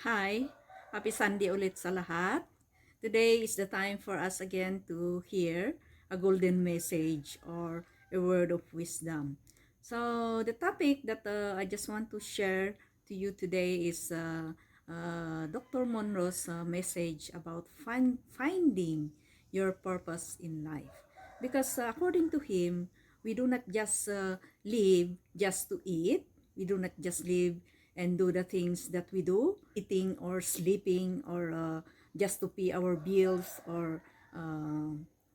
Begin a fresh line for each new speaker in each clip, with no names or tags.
Hi, happy Sunday ulit sa lahat. Today is the time for us again to hear a golden message or a word of wisdom. So the topic that I just want to share to you today is Dr. Monroe's message about finding your purpose in life. Because according to him, we do not just live just to eat. We do not just live and do the things that we do, eating or sleeping or just to pay our bills or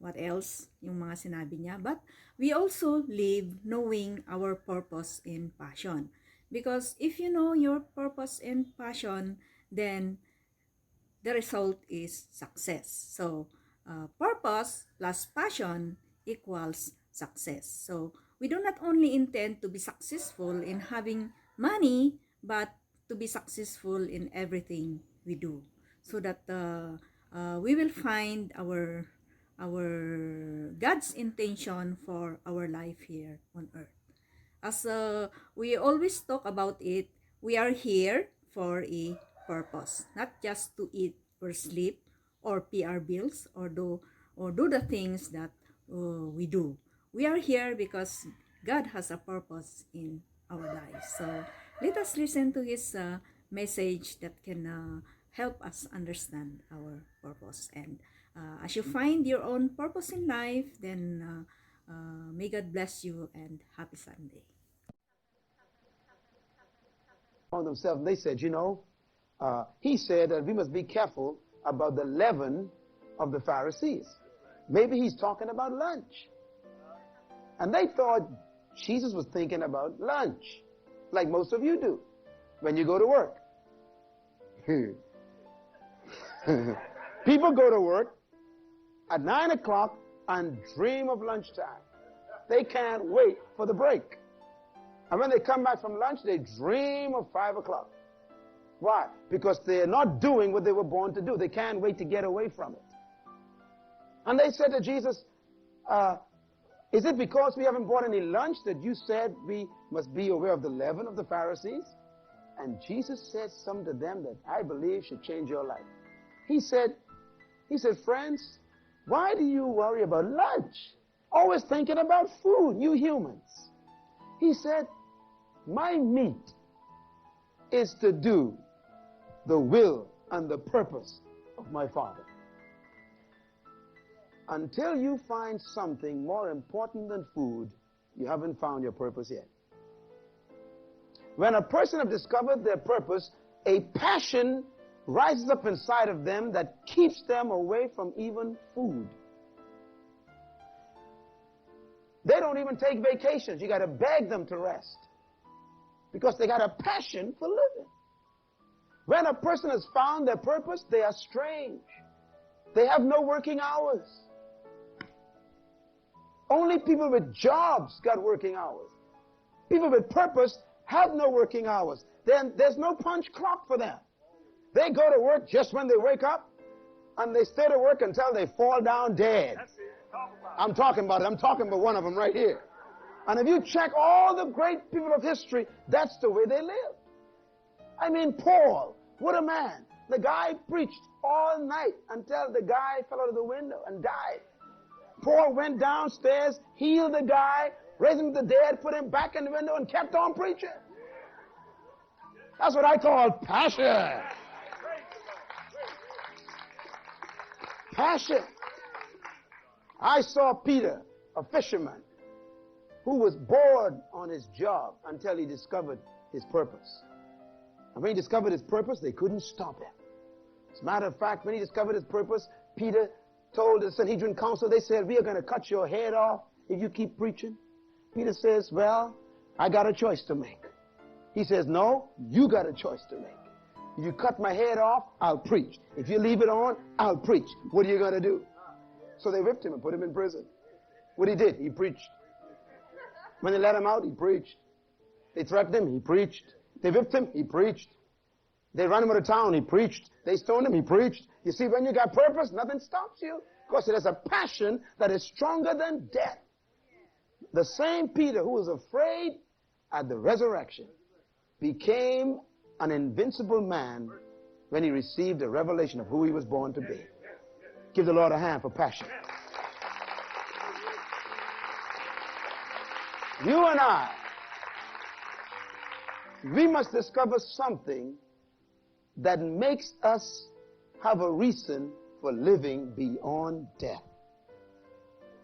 what else, yung mga sinabi niya. But we also live knowing our purpose and passion. Because if you know your purpose and passion, then the result is success. So, purpose plus passion equals success. So, we do not only intend to be successful in having money, but to be successful in everything we do, so that we will find our God's intention for our life here on earth. As we always talk about it, we are here for a purpose, not just to eat or sleep or pay our bills or do the things that we do. We are here because God has a purpose in our lives. So let us listen to his message that can help us understand our purpose. And as you find your own purpose in life, then may God bless you and happy Sunday.
On themselves, and they said, he said that we must be careful about the leaven of the Pharisees. Maybe he's talking about lunch. And they thought Jesus was thinking about lunch, like most of you do when you go to work. People go to work at 9 o'clock and dream of lunchtime. They can't wait for the break. And when they come back from lunch, they dream of 5 o'clock. Why? Because they're not doing what they were born to do. They can't wait to get away from it. And they said to Jesus, is it because we haven't bought any lunch that you said we must be aware of the leaven of the Pharisees? And Jesus said something to them that I believe should change your life. He said, friends, why do you worry about lunch? Always thinking about food, you humans. He said, my meat is to do the will and the purpose of my Father. Until you find something more important than food, you haven't found your purpose yet. When a person has discovered their purpose, a passion rises up inside of them that keeps them away from even food. They don't even take vacations. You got to beg them to rest because they got a passion for living. When a person has found their purpose, they are strange. They have no working hours. Only people with jobs got working hours. People with purpose have no working hours. Then there's no punch clock for them. They go to work just when they wake up, and they stay to work until they fall down dead. I'm talking about it. I'm talking about one of them right here. And if you check all the great people of history, that's the way they lived. I mean, Paul, what a man. The guy preached all night until the guy fell out of the window and died. Paul went downstairs, healed the guy, raised him from the dead, put him back in the window, and kept on preaching. That's what I call passion. Passion. I saw Peter, a fisherman, who was bored on his job until he discovered his purpose. And when he discovered his purpose, they couldn't stop him. As a matter of fact, when he discovered his purpose, Peter told the Sanhedrin council, they said, we are going to cut your head off if you keep preaching. Peter says, well, I got a choice to make. He says, no, you got a choice to make. If you cut my head off, I'll preach. If you leave it on, I'll preach. What are you going to do? So they whipped him and put him in prison. What he did, he preached. When they let him out, he preached. They threatened him, he preached. They whipped him, he preached. They ran him out of town, he preached. They stoned him, he preached. You see, when you got purpose, nothing stops you. Because it is a passion that is stronger than death. The same Peter who was afraid at the resurrection became an invincible man when he received the revelation of who he was born to be. Give the Lord a hand for passion. You and I, we must discover something that makes us have a reason for living beyond death.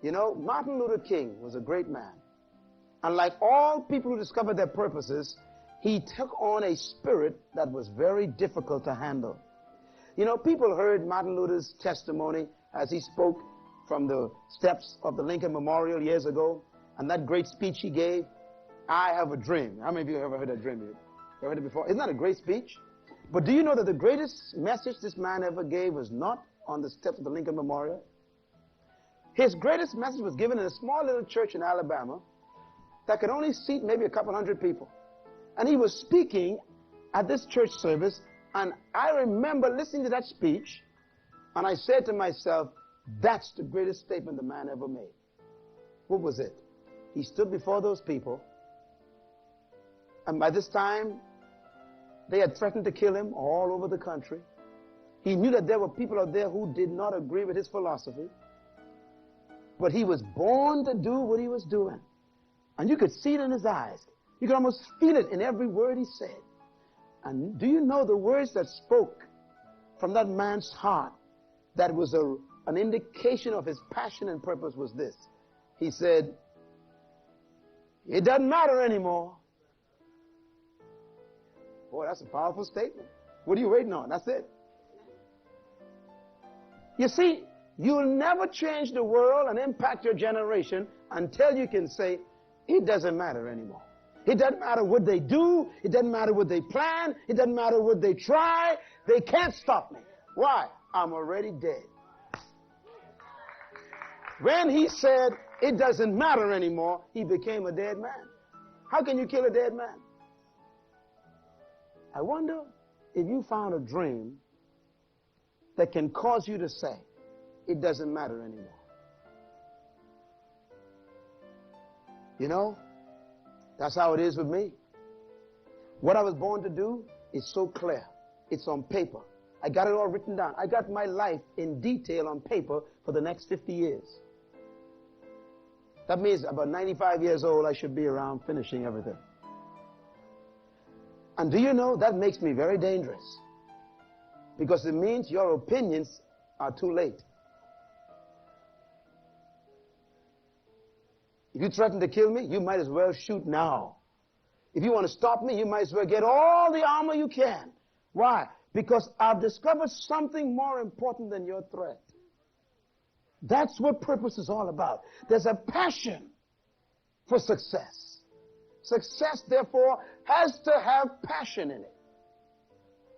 You know, Martin Luther King was a great man. And like all people who discovered their purposes, he took on a spirit that was very difficult to handle. You know, people heard Martin Luther's testimony as he spoke from the steps of the Lincoln Memorial years ago, and that great speech he gave, I have a dream. How many of you have ever heard that dream? You ever heard it before? Isn't that a great speech? But do you know that the greatest message this man ever gave was not on the steps of the Lincoln Memorial? His greatest message was given in a small little church in Alabama that could only seat maybe a couple hundred people. And he was speaking at this church service, and I remember listening to that speech, and I said to myself, that's the greatest statement the man ever made. What was it? He stood before those people, and by this time, they had threatened to kill him all over the country. He knew that there were people out there who did not agree with his philosophy, but he was born to do what he was doing. And you could see it in his eyes. You could almost feel it in every word he said. And do you know the words that spoke from that man's heart that was an indication of his passion and purpose was this? He said, it doesn't matter anymore. Boy, that's a powerful statement. What are you waiting on? That's it. You see, you'll never change the world and impact your generation until you can say, it doesn't matter anymore. It doesn't matter what they do. It doesn't matter what they plan. It doesn't matter what they try. They can't stop me. Why? I'm already dead. When he said, it doesn't matter anymore, he became a dead man. How can you kill a dead man? I wonder if you found a dream that can cause you to say, it doesn't matter anymore. You know, that's how it is with me. What I was born to do is so clear. It's on paper. I got it all written down. I got my life in detail on paper for the next 50 years. That means about 95 years old, I should be around finishing everything. And do you know, that makes me very dangerous. Because it means your opinions are too late. If you threaten to kill me, you might as well shoot now. If you want to stop me, you might as well get all the armor you can. Why? Because I've discovered something more important than your threat. That's what purpose is all about. There's a passion for success. Success, therefore, has to have passion in it.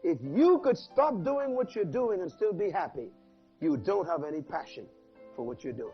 If you could stop doing what you're doing and still be happy, you don't have any passion for what you're doing.